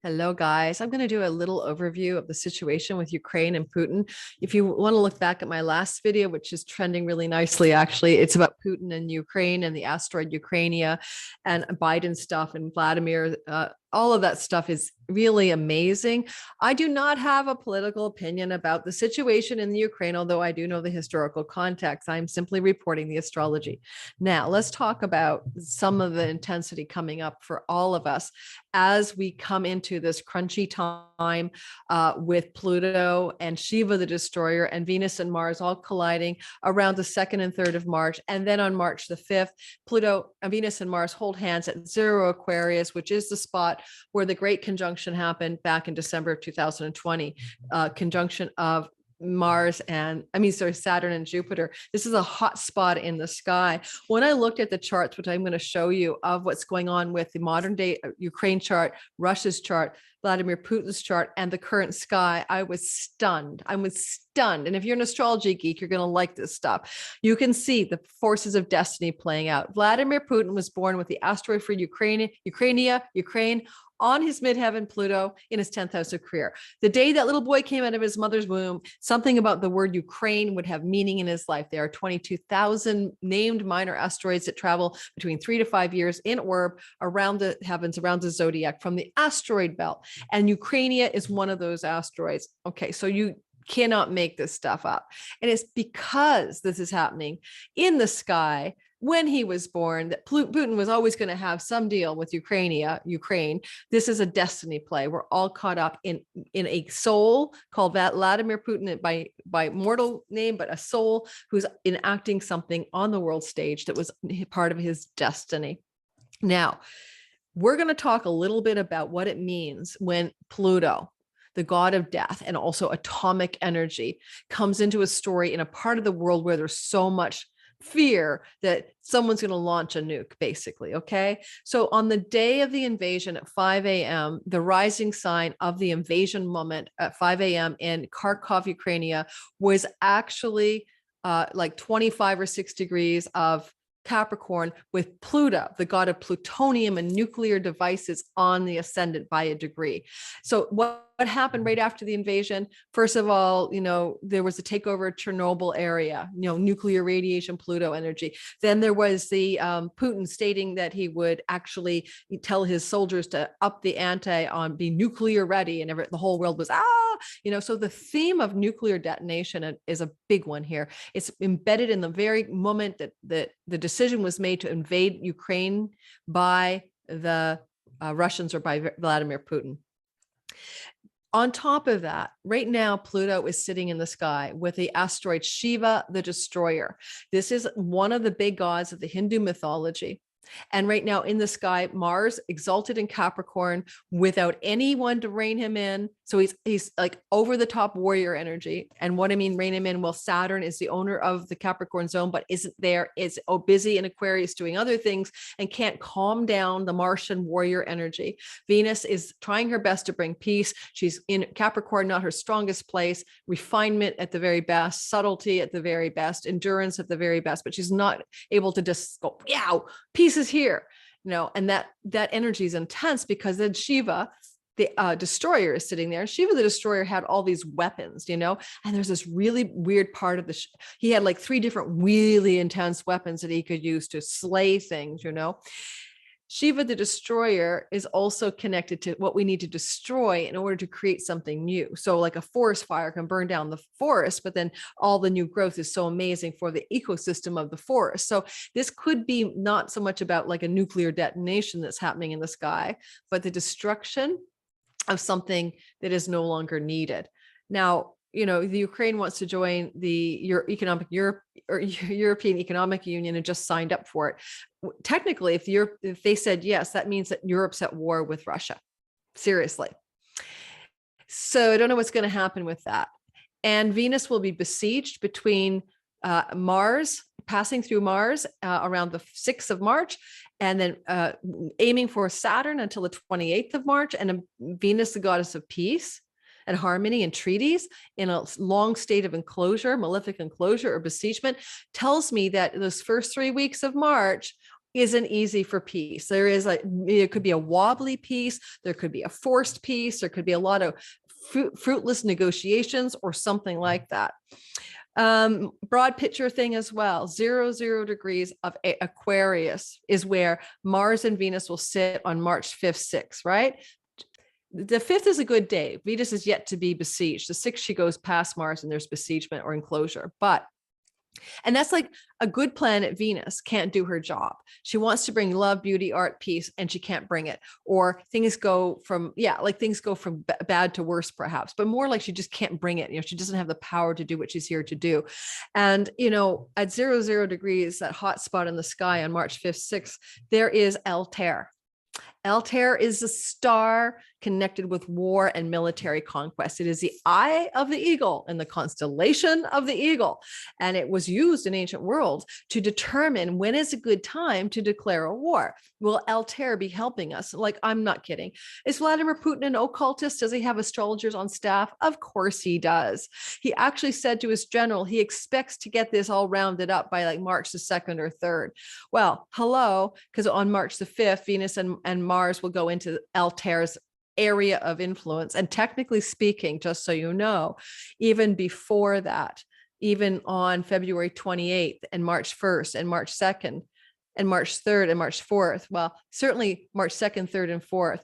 Hello, guys. I'm going to do a little overview of the situation with Ukraine and Putin. If you want to look back at my last video, which is trending really nicely, actually, it's about Putin and Ukraine and the asteroid Ukrainia and Biden stuff and Vladimir. All of that stuff is really amazing. I do not have a political opinion about the situation in the Ukraine, although I do know the historical context. I'm simply reporting the astrology. Now, let's talk about some of the intensity coming up for all of us as we come into this crunchy time with Pluto and Shiva the destroyer and Venus and Mars all colliding around the 2nd and 3rd of March. And then on March the 5th, Pluto, Venus and Mars hold hands at 0 Aquarius, which is the spot where the great conjunction happened back in December of 2020, conjunction of Saturn and Jupiter. This is a hot spot in the sky. When I looked at the charts, which I'm going to show you of what's going on with the modern day Ukraine chart, Russia's chart, Vladimir Putin's chart, and the current sky, I was stunned. I was stunned. And if you're an astrology geek, you're going to like this stuff. You can see the forces of destiny playing out. Vladimir Putin was born with the asteroid for Ukraine on his midheaven Pluto in his 10th house of career. The day that little boy came out of his mother's womb, something about the word Ukraine would have meaning in his life. There are 22,000 named minor asteroids that travel between 3 to 5 years in orb around the heavens, around the zodiac from the asteroid belt. And Ukrainia is one of those asteroids. Okay, so you cannot make this stuff up. And it's because this is happening in the sky when he was born that Putin was always going to have some deal with Ukraine. This is a destiny play. We're all caught up in a soul called Vladimir Putin by mortal name, but a soul who's enacting something on the world stage that was part of his destiny. Now, we're going to talk a little bit about what it means when Pluto, the god of death and also atomic energy, comes into a story in a part of the world where there's so much fear that someone's going to launch a nuke, basically. Okay. So on the day of the invasion at 5 a.m., the rising sign of the invasion moment at 5 a.m. in Kharkov, Ukraine, was actually like 25 or 6 degrees of Capricorn with Pluto, the god of plutonium and nuclear devices, on the ascendant by a degree. So what happened right after the invasion? First of all, there was a takeover of Chernobyl area, nuclear radiation, Pluto energy. Then there was the Putin stating that he would actually tell his soldiers to up the ante on be nuclear ready, and the whole world was, so the theme of nuclear detonation is a big one here. It's embedded in the very moment that the decision was made to invade Ukraine by the Russians or by Vladimir Putin. On top of that, right now, Pluto is sitting in the sky with the asteroid Shiva the destroyer. This is one of the big gods of the Hindu mythology. And right now in the sky, Mars exalted in Capricorn without anyone to rein him in. So he's like over the top warrior energy. And what I mean, rein him in, well, Saturn is the owner of the Capricorn zone, but isn't there, is busy in Aquarius doing other things and can't calm down the Martian warrior energy. Venus is trying her best to bring peace. She's in Capricorn, not her strongest place, refinement at the very best, subtlety at the very best, endurance at the very best, but she's not able to just go, yeah, peace is here, and that energy is intense because then Shiva, the destroyer, is sitting there. Shiva the destroyer had all these weapons, and there's this really weird part of he had like 3 different really intense weapons that he could use to slay things. Shiva the destroyer is also connected to what we need to destroy in order to create something new. So like a forest fire can burn down the forest, but then all the new growth is so amazing for the ecosystem of the forest. So this could be not so much about like a nuclear detonation that's happening in the sky, but the destruction of something that is no longer needed. Now, the Ukraine wants to join the European Economic Union and just signed up for it. Technically, if they said yes, that means that Europe's at war with Russia. Seriously. So I don't know what's going to happen with that. And Venus will be besieged between Mars, passing through Mars around the 6th of March, and then aiming for Saturn until the 28th of March, and Venus, the goddess of peace and harmony and treaties, in a long state of enclosure, malefic enclosure or besiegement, tells me that those first 3 weeks of March isn't easy for peace. There is like, it could be a wobbly peace. There could be a forced peace. There could be a lot of fruitless negotiations or something like that. Broad picture thing as well. 0 degrees of Aquarius is where Mars and Venus will sit on March 5th, 6th, right? The 5th is a good day. Venus is yet to be besieged. The 6th, she goes past Mars and there's besiegement or enclosure. And that's like a good planet. Venus can't do her job. She wants to bring love, beauty, art, peace, and she can't bring it. Or things go from, things go from bad to worse, perhaps, but more like she just can't bring it. She doesn't have the power to do what she's here to do. And, at 0 degrees, that hot spot in the sky on March 5th, 6th, there is Altair. Altair is a star connected with war and military conquest. It is the eye of the eagle in the constellation of the eagle. And it was used in ancient world to determine when is a good time to declare a war. Will Altair be helping us? Like, I'm not kidding. Is Vladimir Putin an occultist? Does he have astrologers on staff? Of course he does. He actually said to his general, he expects to get this all rounded up by like March the 2nd or 3rd. Well, hello, because on March the 5th, Venus and Mars will go into Altair's area of influence. And technically speaking, just so you know, even before that, even on February 28th and March 1st and March 2nd and March 3rd and March 4th, well, certainly March 2nd, 3rd, and 4th,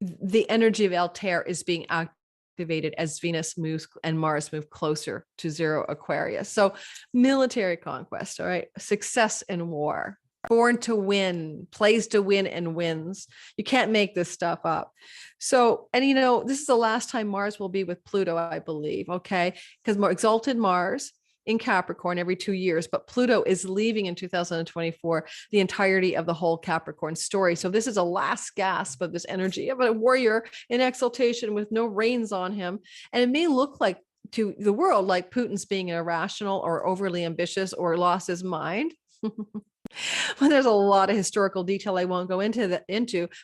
the energy of Altair is being activated as Venus moves and Mars move closer to 0 Aquarius. So military conquest, all right, success in war. Born to win, plays to win and wins. You can't make this stuff up. So, and this is the last time Mars will be with Pluto, I believe, okay? Because more exalted Mars in Capricorn every 2 years, but Pluto is leaving in 2024, the entirety of the whole Capricorn story. So this is a last gasp of this energy of a warrior in exaltation with no reins on him. And it may look like to the world like Putin's being irrational or overly ambitious or lost his mind. Well, there's a lot of historical detail I won't go into,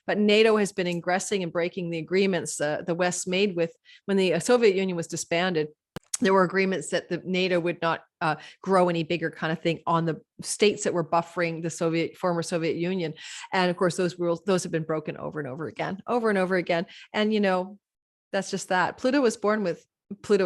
but NATO has been ingressing and breaking the agreements the West made with when the Soviet Union was disbanded. There were agreements that the NATO would not grow any bigger kind of thing on the states that were buffering the former Soviet Union. And of course, those rules, those have been broken over and over again. And that's just that. Putin was born with Pluto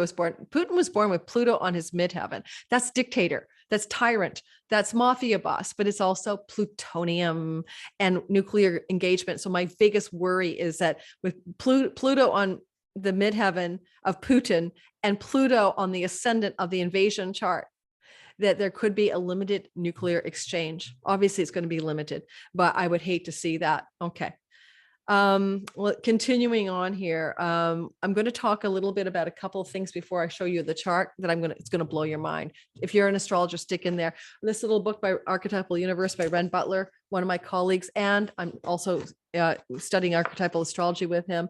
on his midheaven. That's dictator. That's tyrant, that's mafia boss, but it's also plutonium and nuclear engagement. So my biggest worry is that with Pluto on the midheaven of Putin and Pluto on the ascendant of the invasion chart, that there could be a limited nuclear exchange. Obviously, it's going to be limited, but I would hate to see that. Okay. Well, continuing on here, I'm going to talk a little bit about a couple of things before I show you the chart that it's going to blow your mind. If you're an astrologer, stick in there. This little book by Archetypal Universe by Ren Butler, one of my colleagues, and I'm also studying archetypal astrology with him.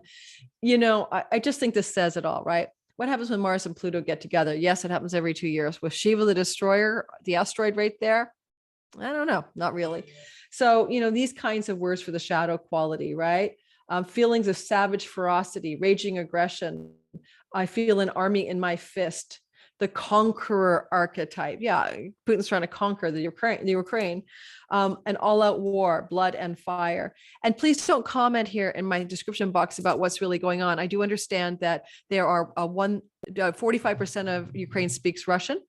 I just think this says it all, right? What happens when Mars and Pluto get together? Yes, it happens every 2 years. With Shiva the Destroyer, the asteroid right there, I don't know, not really. So, these kinds of words for the shadow quality, right? Feelings of savage ferocity, raging aggression. I feel an army in my fist. The conqueror archetype. Yeah, Putin's trying to conquer the Ukraine. An all-out war, blood and fire. And please don't comment here in my description box about what's really going on. I do understand that there are 45% of Ukraine speaks Russian,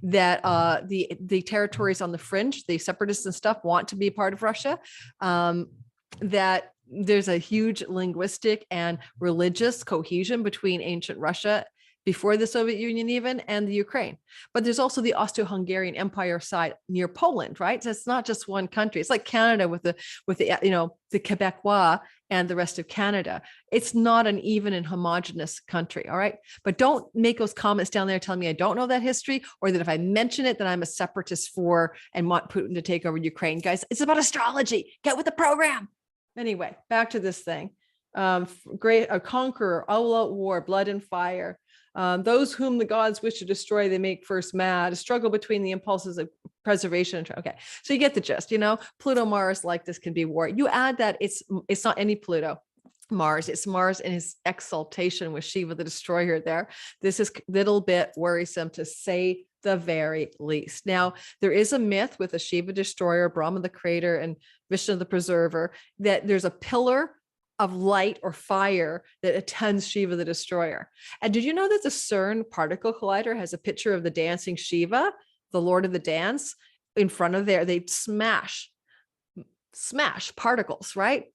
that the territories on the fringe, the separatists and stuff, want to be part of Russia, that there's a huge linguistic and religious cohesion between ancient Russia before the Soviet Union even, and the Ukraine. But there's also the Austro-Hungarian Empire side near Poland, right? So it's not just one country. It's like Canada with the Quebecois and the rest of Canada. It's not an even and homogenous country, all right? But don't make those comments down there telling me I don't know that history, or that if I mention it, that I'm a separatist for and want Putin to take over Ukraine. Guys, it's about astrology. Get with the program. Anyway, back to this thing. A conqueror, all-out war, blood and fire. Those whom the gods wish to destroy, they make first mad. A struggle between the impulses of preservation. Okay, so you get the gist. Pluto Mars, like this, can be war. You add that it's not any Pluto Mars, it's Mars in his exaltation with Shiva the Destroyer there. This is a little bit worrisome, to say the very least. Now, there is a myth with the Shiva destroyer, Brahma the creator, and Vishnu the preserver, that there's a pillar of light or fire that attends Shiva the destroyer. And did you know that the CERN particle collider has a picture of the dancing Shiva, the Lord of the Dance, in front of there? They smash particles, right?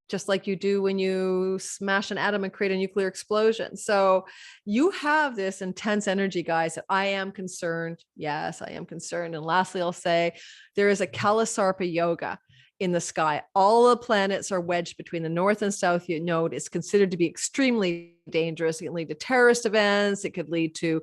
Just like you do when you smash an atom and create a nuclear explosion. So you have this intense energy, guys, that I am concerned. Yes, I am concerned. And lastly, I'll say there is a Kalasarpa yoga in the sky. All the planets are wedged between the north and south node. It's considered to be extremely dangerous. It can lead to terrorist events. It could lead to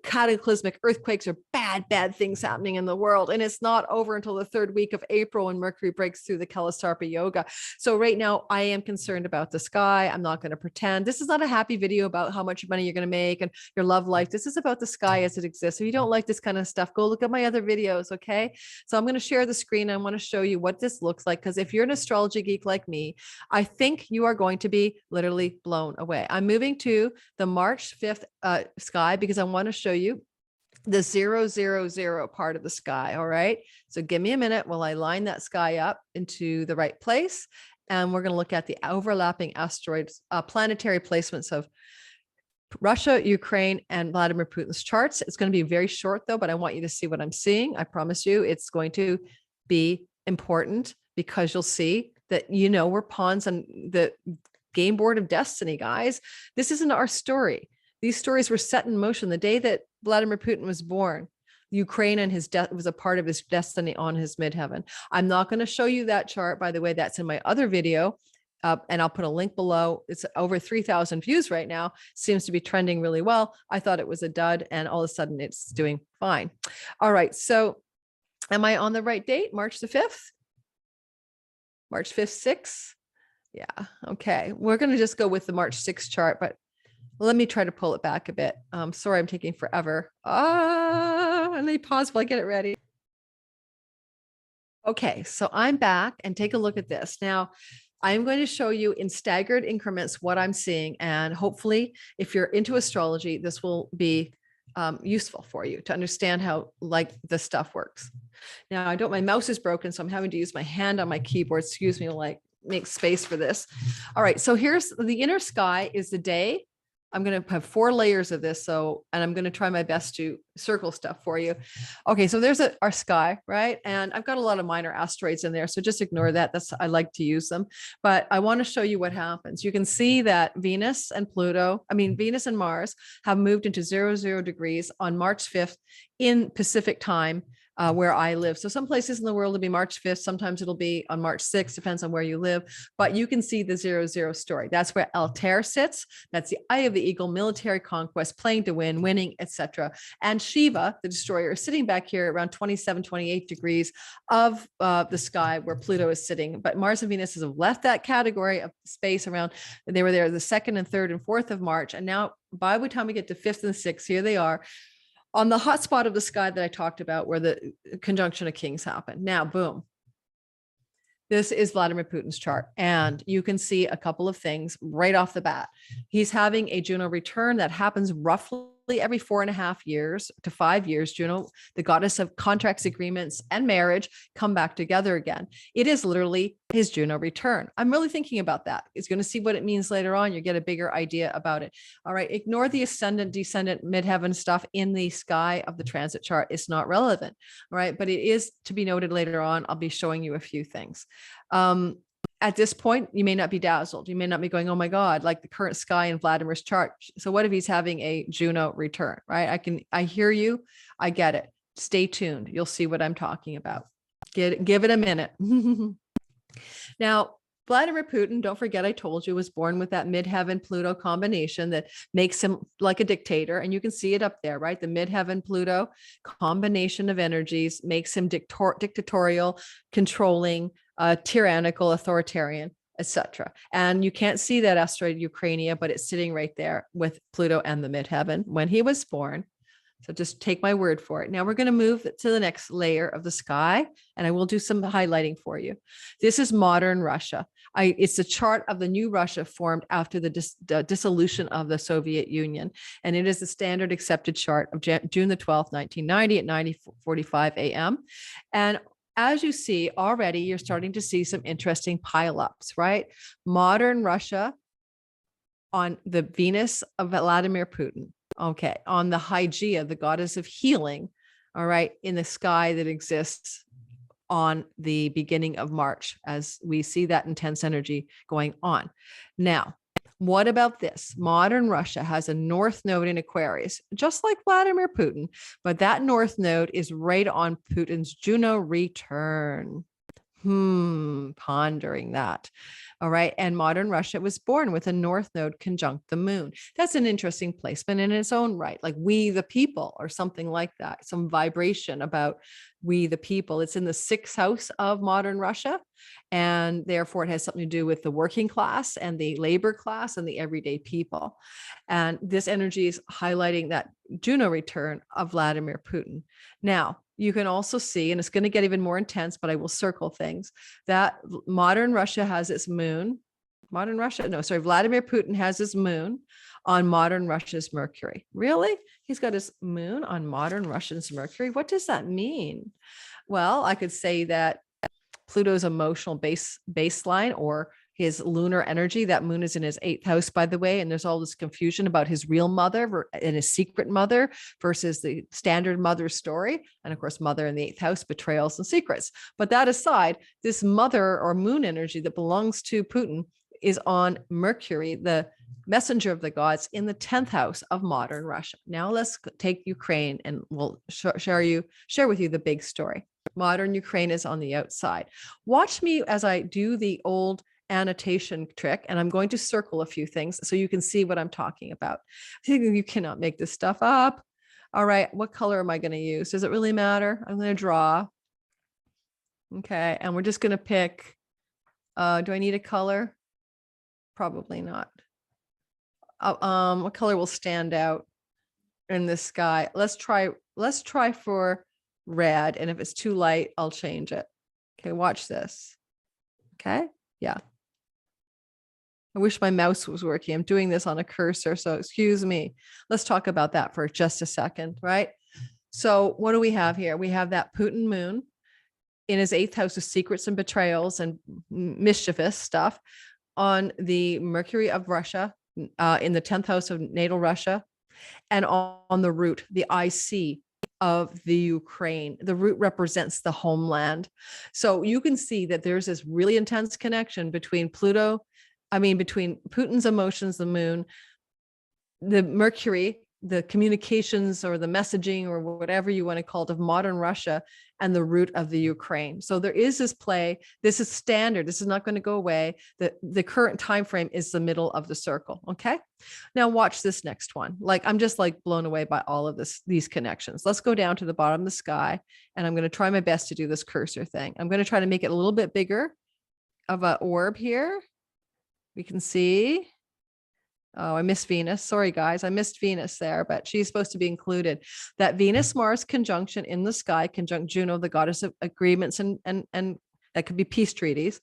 cataclysmic earthquakes or bad things happening in the world. And it's not over until the third week of April when Mercury breaks through the Kalasarpa yoga. So right now I am concerned about the sky. I'm not going to pretend. This is not a happy video about how much money you're going to make and your love life. This is about the sky as it exists. If you don't like this kind of stuff, go look at my other videos. Okay. So I'm going to share the screen. I want to show you what this looks like, because if you're an astrology geek like me, I think you are going to be literally blown away. I'm moving to the March 5th sky because I want to show you the 000 part of the sky. All right. So give me a minute while I line that sky up into the right place. And we're going to look at the overlapping asteroids, planetary placements of Russia, Ukraine, and Vladimir Putin's charts. It's going to be very short though, but I want you to see what I'm seeing. I promise you it's going to be important, because you'll see that, we're pawns on the game board of destiny, guys. This isn't our story. These stories were set in motion the day that Vladimir Putin was born. Ukraine and his death was a part of his destiny on his midheaven. I'm not going to show you that chart, by the way. That's in my other video. And I'll put a link below. It's over 3,000 views right now. Seems to be trending really well. I thought it was a dud, and all of a sudden it's doing fine. All right. So am I on the right date? March the 5th? March 5th, 6? Yeah. Okay. We're going to just go with the March 6th chart, but let me try to pull it back a bit. Sorry, I'm taking forever. Let me pause while I get it ready. Okay. So I'm back, and take a look at this. Now, I'm going to show you in staggered increments what I'm seeing. And hopefully, if you're into astrology, this will be useful for you to understand how this stuff works. Now, my mouse is broken, so I'm having to use my hand on my keyboard. Excuse me, make space for this. All right, so here's the inner sky is the day. I'm going to have 4 layers of this. And I'm going to try my best to circle stuff for you. Okay. So there's our sky, right? And I've got a lot of minor asteroids in there. So just ignore that. I like to use them, but I want to show you what happens. You can see that Venus and Mars have moved into 00 degrees on March 5th in Pacific time. Where I live. So some places in the world will be March 5th. Sometimes it'll be on March 6th, depends on where you live. But you can see the 00 story. That's where Altair sits. That's the eye of the eagle, military conquest, playing to win, winning, etc. And Shiva, the destroyer, is sitting back here around 27, 28 degrees of the sky where Pluto is sitting. But Mars and Venus have left that category of space around. They were there the 2nd and 3rd and 4th of March. And now by the time we get to 5th and 6th, here they are on the hot spot of the sky that I talked about, where the conjunction of kings happened. Now, boom. This is Vladimir Putin's chart. And you can see a couple of things right off the bat. He's having a Juno return that happens roughly every 4.5 years to 5 years. Juno, the goddess of contracts, agreements, and marriage, come back together again. It is literally his Juno return. I'm really thinking about that. It's going to see what it means later on. You get a bigger idea about it. All right. Ignore the ascendant, descendant, midheaven stuff in the sky of the transit chart. It's not relevant. All right. But it is to be noted later on. I'll be showing you a few things. At this point, you may not be dazzled. You may not be going, oh my God, like the current sky in Vladimir's chart. So what if he's having a Juno return, right? I hear you. I get it. Stay tuned. You'll see what I'm talking about. Give it a minute. Now, Vladimir Putin, don't forget I told you, was born with that midheaven Pluto combination that makes him like a dictator. And you can see it up there, right? The midheaven Pluto combination of energies makes him dictatorial, controlling, tyrannical, authoritarian, etc. And you can't see that asteroid Ukrainia, but it's sitting right there with Pluto and the midheaven when he was born. So just take my word for it. Now we're going to move to the next layer of the sky, and I will do some highlighting for you. This is modern Russia. It's a chart of the new Russia formed after the dissolution of the Soviet Union. And it is the standard accepted chart of June the 12th, 1990 at 9:45 a.m. And as you see already, you're starting to see some interesting pileups, right? Modern Russia on the Venus of Vladimir Putin. Okay. On the Hygeia, the goddess of healing. All right. In the sky that exists on the beginning of March, as we see that intense energy going on. Now, what about this? Modern Russia has a north node in Aquarius, just like Vladimir Putin, but that north node is right on Putin's Juno return. Pondering that. All right. And modern Russia was born with a north node conjunct the moon. That's an interesting placement in its own right, like we the people or something like that, some vibration about we the people. It's in the 6th house of modern Russia. And therefore it has something to do with the working class and the labor class and the everyday people. And this energy is highlighting that Juno return of Vladimir Putin. Now, you can also see, and it's going to get even more intense, but I will circle things, that modern Russia has its moon. Vladimir Putin has his moon on modern Russia's Mercury. Really? He's got his moon on modern Russia's Mercury. What does that mean? Well, I could say that Pluto's emotional baseline or his lunar energy, that moon is in his 8th house, by the way, and there's all this confusion about his real mother and his secret mother versus the standard mother story. And of course, mother in the 8th house, betrayals and secrets. But that aside, this mother or moon energy that belongs to Putin is on Mercury, the messenger of the gods, in the 10th house of modern Russia. Now let's take Ukraine and we'll share with you the big story. Modern Ukraine is on the outside. Watch me as I do the old annotation trick, and I'm going to circle a few things so you can see what I'm talking about. You cannot make this stuff up. All right, what color am I going to use? Does it really matter? I'm going to draw. Okay, and we're just going to pick, do I need a color? Probably not. What color will stand out in the sky? Let's try for red, and if it's too light, I'll change it. Okay, watch this. Okay, yeah. I wish my mouse was working. I'm doing this on a cursor, so excuse me. Let's talk about that for just a second, right? So what do we have here? We have that Putin moon in his 8th house of secrets and betrayals and mischievous stuff on the Mercury of Russia, in the 10th house of natal Russia, and on the root, the IC of the Ukraine. The root represents the homeland. So you can see that there's this really intense connection between between Putin's emotions, the moon, the Mercury, the communications or the messaging or whatever you want to call it of modern Russia, and the root of the Ukraine. So there is this play. This is standard. This is not going to go away. The current time frame is the middle of the circle. Okay. Now watch this next one. I'm just blown away by all of these connections. Let's go down to the bottom of the sky, and I'm going to try my best to do this cursor thing. I'm going to try to make it a little bit bigger of an orb here. We can see. Oh, I missed Venus. Sorry, guys. I missed Venus there, but she's supposed to be included. That Venus-Mars conjunction in the sky, conjunct Juno, the goddess of agreements and that could be peace treaties,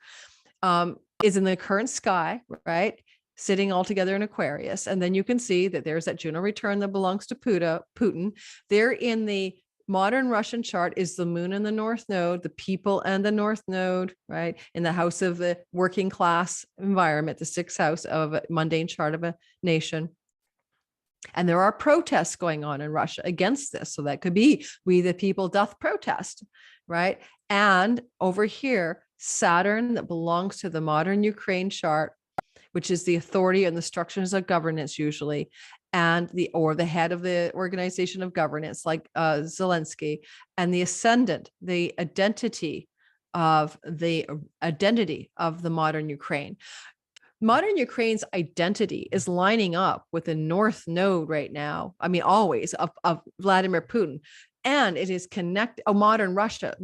is in the current sky, right? Sitting all together in Aquarius. And then you can see that there's that Juno return that belongs to Putin. There in the modern Russian chart is the moon and the north node, the people and the north node, right? In the house of the working class environment, the 6th house of a mundane chart of a nation. And there are protests going on in Russia against this. So that could be we the people doth protest, right? And over here, Saturn that belongs to the modern Ukraine chart, which is the authority and the structures of governance usually, and the head of the organization of governance, like Zelensky, and the ascendant, the identity of the modern Ukraine. Modern Ukraine's identity is lining up with the North Node right now. Always of Vladimir Putin. And it is connected, modern Russia,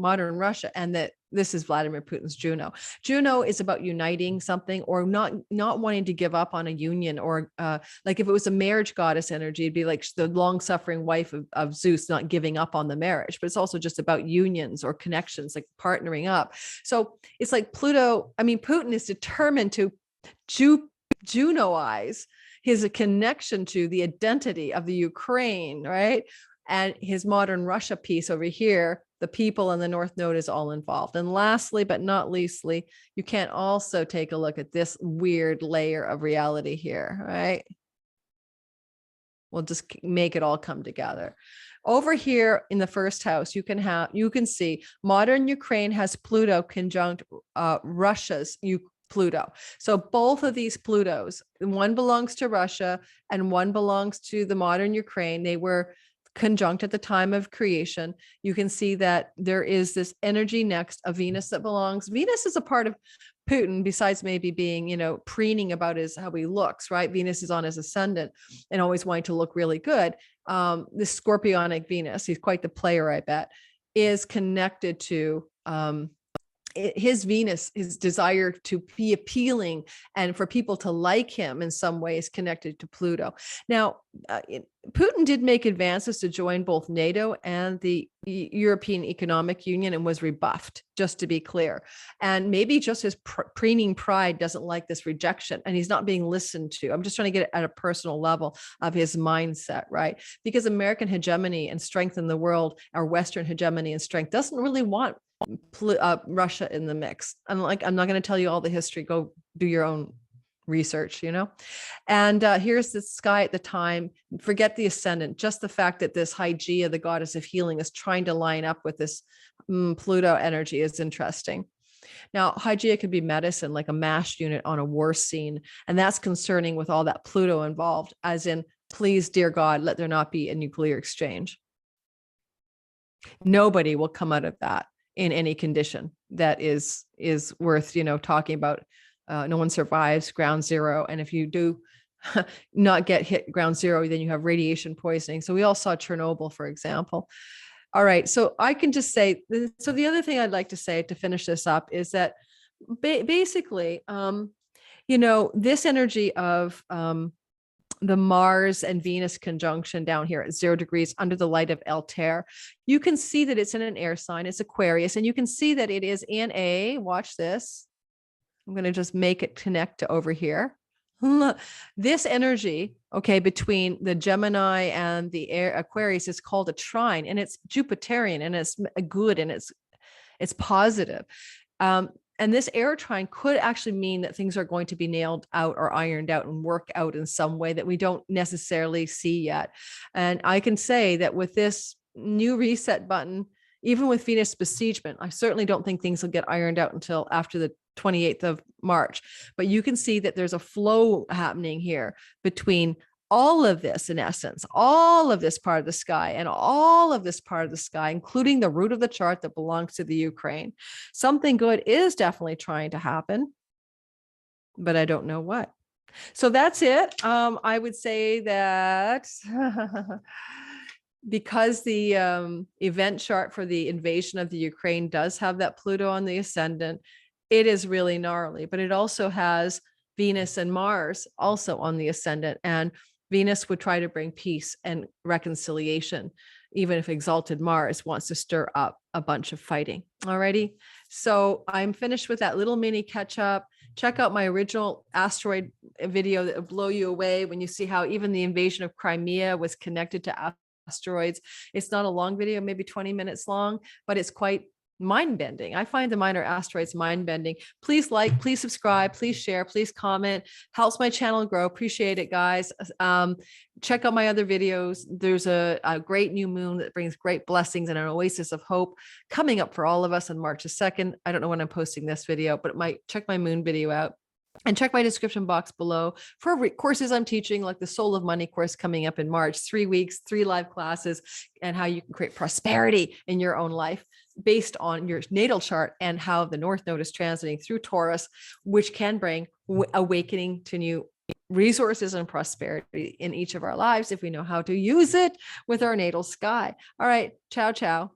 and that This is Vladimir Putin's Juno. Juno is about uniting something or not wanting to give up on a union, or like if it was a marriage goddess energy, it'd be like the long-suffering wife of Zeus not giving up on the marriage. But it's also just about unions or connections, like partnering up. So it's like Pluto. I mean, Putin is determined to Junoize his connection to the identity of the Ukraine, right? And his modern Russia piece over here, the people in the North Node is all involved. And lastly, but not leastly, you can't also take a look at this weird layer of reality here, right? We'll just make it all come together. Over here in the first house, you can see modern Ukraine has Pluto conjunct Russia's Pluto. So both of these Plutos, one belongs to Russia and one belongs to the modern Ukraine. They were conjunct at the time of creation. You can see that there is this energy next of Venus that belongs. Venus is a part of Putin, besides maybe being, preening about how he looks, right? Venus is on his ascendant and always wanting to look really good. This Scorpionic Venus, he's quite the player, I bet, is connected to his Venus, his desire to be appealing and for people to like him in some ways connected to Pluto. Now, Putin did make advances to join both NATO and the European Economic Union and was rebuffed, just to be clear. And maybe just his preening pride doesn't like this rejection and he's not being listened to. I'm just trying to get it at a personal level of his mindset, right? Because American hegemony and strength in the world, our Western hegemony and strength, doesn't really want Russia in the mix. I'm not going to tell you all the history. Go do your own research, And here's the sky at the time. Forget the ascendant. Just the fact that this Hygeia, the goddess of healing, is trying to line up with this Pluto energy is interesting. Now, Hygeia could be medicine, like a MASH unit on a war scene. And that's concerning with all that Pluto involved, as in, please, dear God, let there not be a nuclear exchange. Nobody will come out of that in any condition that is worth, talking about. No one survives ground zero. And if you do not get hit ground zero, then you have radiation poisoning. So we all saw Chernobyl, for example. All right. So I can just say, so the other thing I'd like to say to finish this up is that basically, this energy of the Mars and Venus conjunction down here at 0 degrees under the light of Altair, you can see that it's in an air sign, it's Aquarius, and you can see that it is in watch this. I'm going to just make it connect to over here. This energy, between the Gemini and the Aquarius is called a trine, and it's Jupiterian, and it's good, and it's positive. And this air trine could actually mean that things are going to be nailed out or ironed out and work out in some way that we don't necessarily see yet. And I can say that with this new reset button, even with Venus besiegement, I certainly don't think things will get ironed out until after the 28th of March. But you can see that there's a flow happening here between all of this, in essence, all of this part of the sky and all of this part of the sky, including the root of the chart that belongs to the Ukraine. Something good is definitely trying to happen, but I don't know what. So that's it. I would say that because the event chart for the invasion of the Ukraine does have that Pluto on the ascendant, it is really gnarly, but it also has Venus and Mars also on the ascendant, and Venus would try to bring peace and reconciliation, even if exalted Mars wants to stir up a bunch of fighting. Alrighty. So I'm finished with that little mini catch up. Check out my original asteroid video that will blow you away when you see how even the invasion of Crimea was connected to asteroids. It's not a long video, maybe 20 minutes long, but it's quite mind-bending. I find the minor asteroids mind-bending. Please like, please subscribe, please share, please comment. Helps my channel grow. Appreciate it, guys. Check out my other videos. There's a great new moon that brings great blessings and an oasis of hope coming up for all of us on March 2nd. I don't know when I'm posting this video, but check my moon video out. And check my description box below for courses I'm teaching, like the Soul of Money course coming up in March, 3 weeks, 3 live classes, and how you can create prosperity in your own life based on your natal chart and how the North Node is transiting through Taurus, which can bring awakening to new resources and prosperity in each of our lives if we know how to use it with our natal sky. All right. Ciao, ciao.